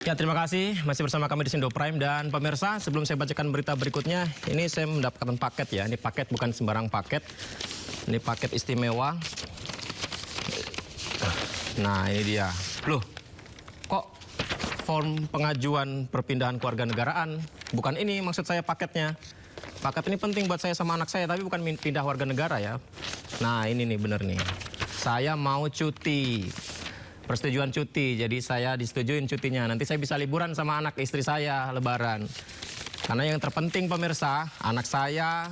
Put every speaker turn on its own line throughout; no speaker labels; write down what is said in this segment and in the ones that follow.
Ya, terima kasih masih bersama kami di Sindo Prime. Dan pemirsa, sebelum saya bacakan berita berikutnya, ini saya mendapatkan paket ya. Ini paket bukan sembarang paket. Ini paket istimewa. Nah, ini dia. Loh, kok form pengajuan perpindahan kewarganegaraan? Bukan ini maksud saya paketnya. Paket ini penting buat saya sama anak saya, tapi bukan pindah warga negara ya. Nah, ini nih bener nih. Saya mau cuti. Persetujuan cuti, jadi saya disetujuin cutinya. Nanti saya bisa liburan sama anak istri saya lebaran. Karena yang terpenting pemirsa, anak saya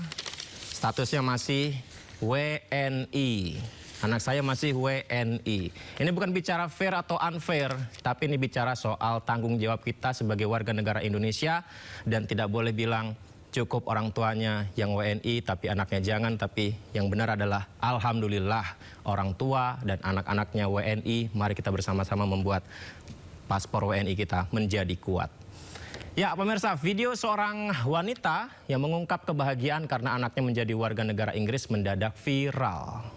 statusnya masih WNI. Anak saya masih WNI. Ini bukan bicara fair atau unfair, tapi ini bicara soal tanggung jawab kita sebagai warga negara Indonesia. Dan tidak boleh bilang cukup orang tuanya yang WNI, tapi anaknya jangan. Tapi yang benar adalah alhamdulillah orang tua dan anak-anaknya WNI. Mari kita bersama-sama membuat paspor WNI kita menjadi kuat. Ya pemirsa, video seorang wanita yang mengungkap kebahagiaan karena anaknya menjadi warga negara Inggris mendadak viral.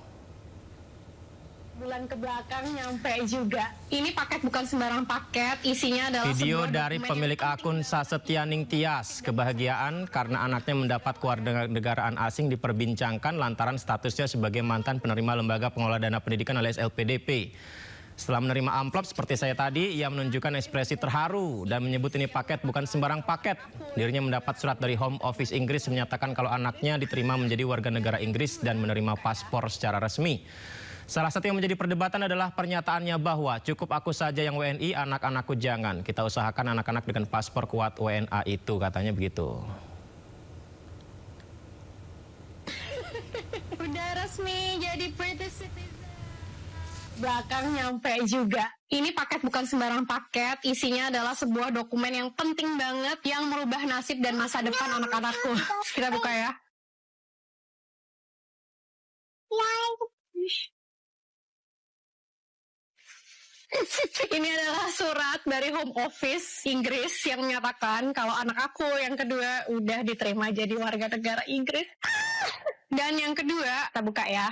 Bulan ke belakang nyampe juga. Ini paket bukan sembarang paket, isinya adalah
video dari pemilik akun Sasetyaning Tias. Kebahagiaan karena anaknya mendapat kewarganegaraan asing diperbincangkan lantaran statusnya sebagai mantan penerima lembaga pengelola dana pendidikan alias LPDP. Setelah menerima amplop seperti saya tadi, ia menunjukkan ekspresi terharu dan menyebut ini paket bukan sembarang paket. Dirinya mendapat surat dari Home Office Inggris menyatakan kalau anaknya diterima menjadi warga negara Inggris dan menerima paspor secara resmi. Salah satu yang menjadi perdebatan adalah pernyataannya bahwa cukup aku saja yang WNI, anak-anakku jangan. Kita usahakan anak-anak dengan paspor kuat WNA itu, katanya begitu.
Udah resmi jadi British citizen. Belakang nyampe juga. Ini paket bukan sembarang paket, isinya adalah sebuah dokumen yang penting banget yang merubah nasib dan masa depan anak-anakku. Kita buka ya. Ini adalah surat dari Home Office Inggris yang menyatakan kalau anak aku yang kedua udah diterima jadi warga negara Inggris. Dan yang kedua, kita buka ya.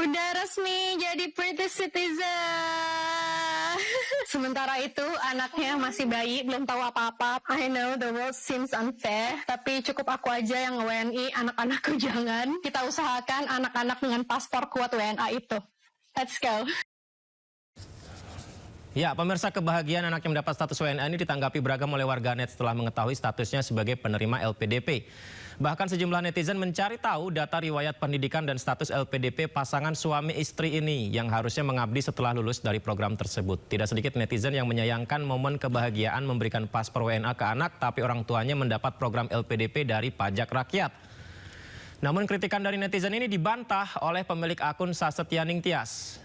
Udah resmi jadi British citizen. Sementara itu anaknya masih bayi, belum tahu apa-apa. I know the world seems unfair, tapi cukup aku aja yang WNI, anak-anakku jangan. Kita usahakan anak-anak dengan paspor kuat WNA itu. Let's go.
Ya, pemirsa, kebahagiaan anaknya mendapat status WNA ini ditanggapi beragam oleh warganet setelah mengetahui statusnya sebagai penerima LPDP. Bahkan sejumlah netizen mencari tahu data riwayat pendidikan dan status LPDP pasangan suami istri ini yang harusnya mengabdi setelah lulus dari program tersebut. Tidak sedikit netizen yang menyayangkan momen kebahagiaan memberikan paspor WNA ke anak, tapi orang tuanya mendapat program LPDP dari pajak rakyat. Namun kritikan dari netizen ini dibantah oleh pemilik akun Sasetyaning Tias.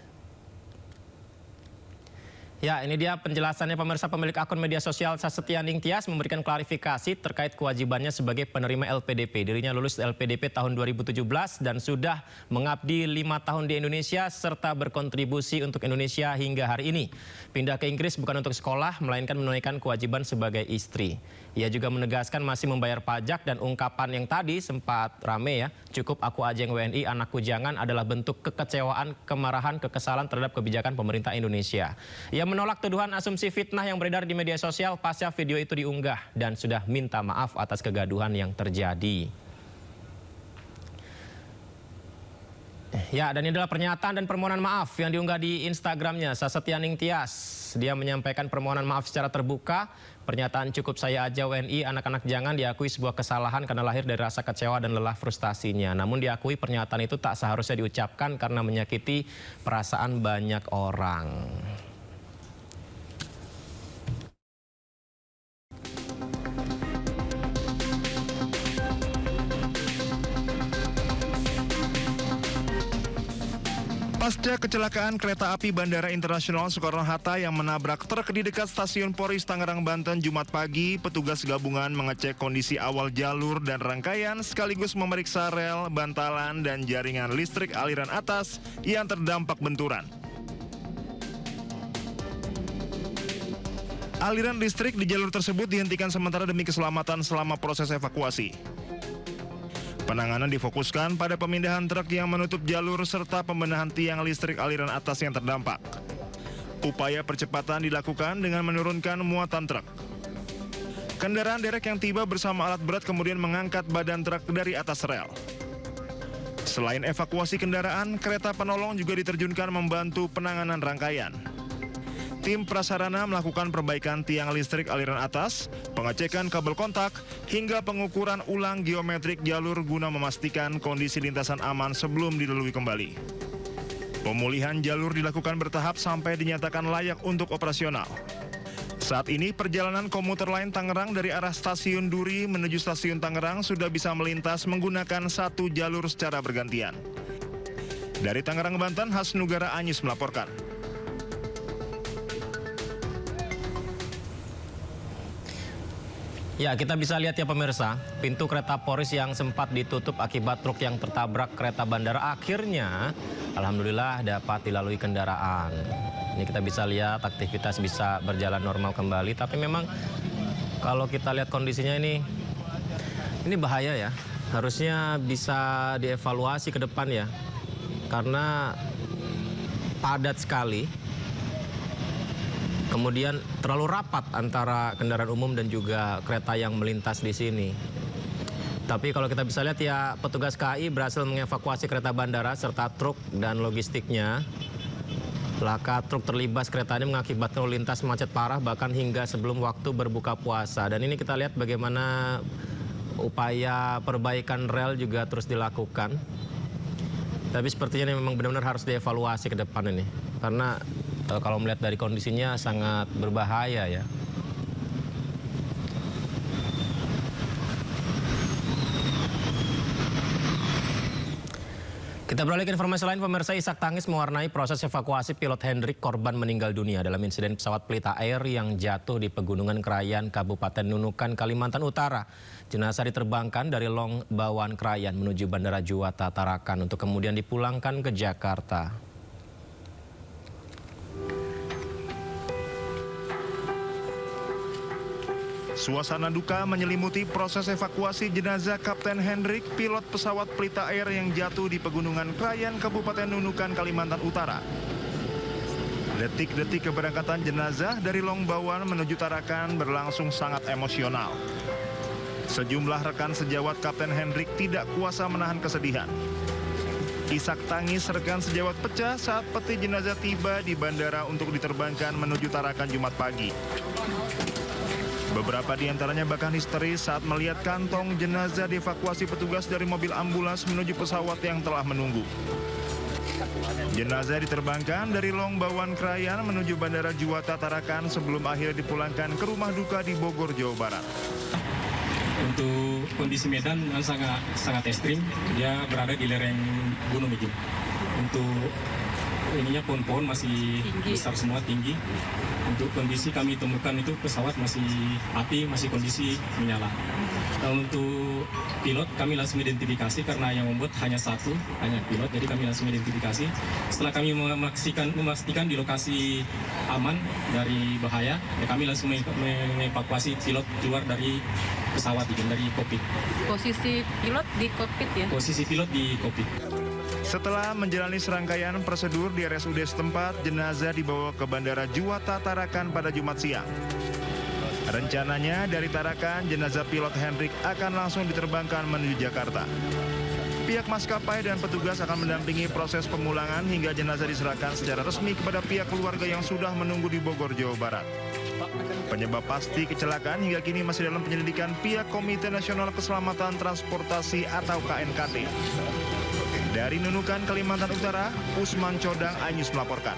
Ya, ini dia penjelasannya pemirsa. Pemilik akun media sosial Sasetyaning Tias memberikan klarifikasi terkait kewajibannya sebagai penerima LPDP. Dirinya lulus LPDP tahun 2017 dan sudah mengabdi 5 tahun di Indonesia serta berkontribusi untuk Indonesia hingga hari ini. Pindah ke Inggris bukan untuk sekolah, melainkan menunaikan kewajiban sebagai istri. Ia juga menegaskan masih membayar pajak dan ungkapan yang tadi sempat rame ya, cukup aku aja yang WNI, anakku jangan adalah bentuk kekecewaan, kemarahan, kekesalan terhadap kebijakan pemerintah Indonesia. Ia menolak tuduhan asumsi fitnah yang beredar di media sosial pasca video itu diunggah dan sudah minta maaf atas kegaduhan yang terjadi. Ya, dan ini adalah pernyataan dan permohonan maaf yang diunggah di Instagramnya Sasetyaning Tias. Dia menyampaikan permohonan maaf secara terbuka. Pernyataan cukup saya aja WNI, anak-anak jangan diakui sebuah kesalahan karena lahir dari rasa kecewa dan lelah frustasinya. Namun diakui pernyataan itu tak seharusnya diucapkan karena menyakiti perasaan banyak orang.
Pasca kecelakaan kereta api Bandara Internasional Soekarno-Hatta yang menabrak truk di dekat stasiun Poris Tangerang, Banten Jumat pagi, petugas gabungan mengecek kondisi awal jalur dan rangkaian sekaligus memeriksa rel, bantalan, dan jaringan listrik aliran atas yang terdampak benturan. Aliran listrik di jalur tersebut dihentikan sementara demi keselamatan selama proses evakuasi. Penanganan difokuskan pada pemindahan truk yang menutup jalur serta pembenahan tiang listrik aliran atas yang terdampak. Upaya percepatan dilakukan dengan menurunkan muatan truk. Kendaraan derek yang tiba bersama alat berat kemudian mengangkat badan truk dari atas rel. Selain evakuasi kendaraan, kereta penolong juga diterjunkan membantu penanganan rangkaian. Tim prasarana melakukan perbaikan tiang listrik aliran atas, pengecekan kabel kontak, hingga pengukuran ulang geometrik jalur guna memastikan kondisi lintasan aman sebelum dilalui kembali. Pemulihan jalur dilakukan bertahap sampai dinyatakan layak untuk operasional. Saat ini perjalanan komuter lain Tangerang dari arah stasiun Duri menuju stasiun Tangerang sudah bisa melintas menggunakan satu jalur secara bergantian. Dari Tangerang, Banten, Hasnugara Anyus melaporkan.
Ya, kita bisa lihat ya pemirsa, pintu kereta Poris yang sempat ditutup akibat truk yang tertabrak kereta bandara akhirnya alhamdulillah dapat dilalui kendaraan. Ini kita bisa lihat aktivitas bisa berjalan normal kembali, tapi memang kalau kita lihat kondisinya ini bahaya ya. Harusnya bisa dievaluasi ke depan ya. Karena padat sekali. Kemudian terlalu rapat antara kendaraan umum dan juga kereta yang melintas di sini. Tapi kalau kita bisa lihat ya, petugas KAI berhasil mengevakuasi kereta bandara serta truk dan logistiknya. Laka truk terlibas kereta ini mengakibatkan lalu lintas macet parah bahkan hingga sebelum waktu berbuka puasa. Dan ini kita lihat bagaimana upaya perbaikan rel juga terus dilakukan. Tapi sepertinya ini memang benar-benar harus dievaluasi ke depan ini. Karena kalau melihat dari kondisinya sangat berbahaya ya. Kita beralih ke informasi lain, pemirsa. Isak tangis mewarnai proses evakuasi pilot Hendrik, korban meninggal dunia dalam insiden pesawat Pelita Air yang jatuh di Pegunungan Krayan, Kabupaten Nunukan, Kalimantan Utara. Jenazah diterbangkan dari Long Bawan Krayan menuju Bandara Juwata Tarakan untuk kemudian dipulangkan ke Jakarta.
Suasana duka menyelimuti proses evakuasi jenazah Kapten Hendrik, pilot pesawat Pelita Air yang jatuh di Pegunungan Krayan, Kabupaten Nunukan, Kalimantan Utara. Detik-detik keberangkatan jenazah dari Long Bawan menuju Tarakan berlangsung sangat emosional. Sejumlah rekan sejawat Kapten Hendrik tidak kuasa menahan kesedihan. Isak tangis rekan sejawat pecah saat peti jenazah tiba di bandara untuk diterbangkan menuju Tarakan Jumat pagi. Beberapa di antaranya bahkan histeris saat melihat kantong jenazah dievakuasi petugas dari mobil ambulans menuju pesawat yang telah menunggu. Jenazah diterbangkan dari Long Bawan Krayan menuju Bandara Juwata Tarakan sebelum akhirnya dipulangkan ke rumah duka di Bogor, Jawa Barat.
Untuk kondisi medan sangat ekstrim, dia berada di lereng gunung itu. Untuk ininya pohon-pohon masih besar semua, tinggi. Untuk kondisi kami temukan itu pesawat api masih kondisi menyala. Dan untuk pilot kami langsung identifikasi karena yang membuat hanya pilot, jadi kami langsung identifikasi. Setelah kami memastikan di lokasi aman dari bahaya, ya kami langsung mengevakuasi pilot keluar dari pesawat itu, dari kokpit.
Posisi pilot di kokpit ya?
Posisi pilot di kokpit.
Setelah menjalani serangkaian prosedur di RSUD setempat, jenazah dibawa ke Bandara Juwata Tarakan pada Jumat siang. Rencananya dari Tarakan, jenazah pilot Hendrik akan langsung diterbangkan menuju Jakarta. Pihak maskapai dan petugas akan mendampingi proses pemulangan hingga jenazah diserahkan secara resmi kepada pihak keluarga yang sudah menunggu di Bogor, Jawa Barat. Penyebab pasti kecelakaan hingga kini masih dalam penyelidikan pihak Komite Nasional Keselamatan Transportasi atau KNKT. Dari Nunukan, Kalimantan Utara, Usman Codang, Anyus melaporkan.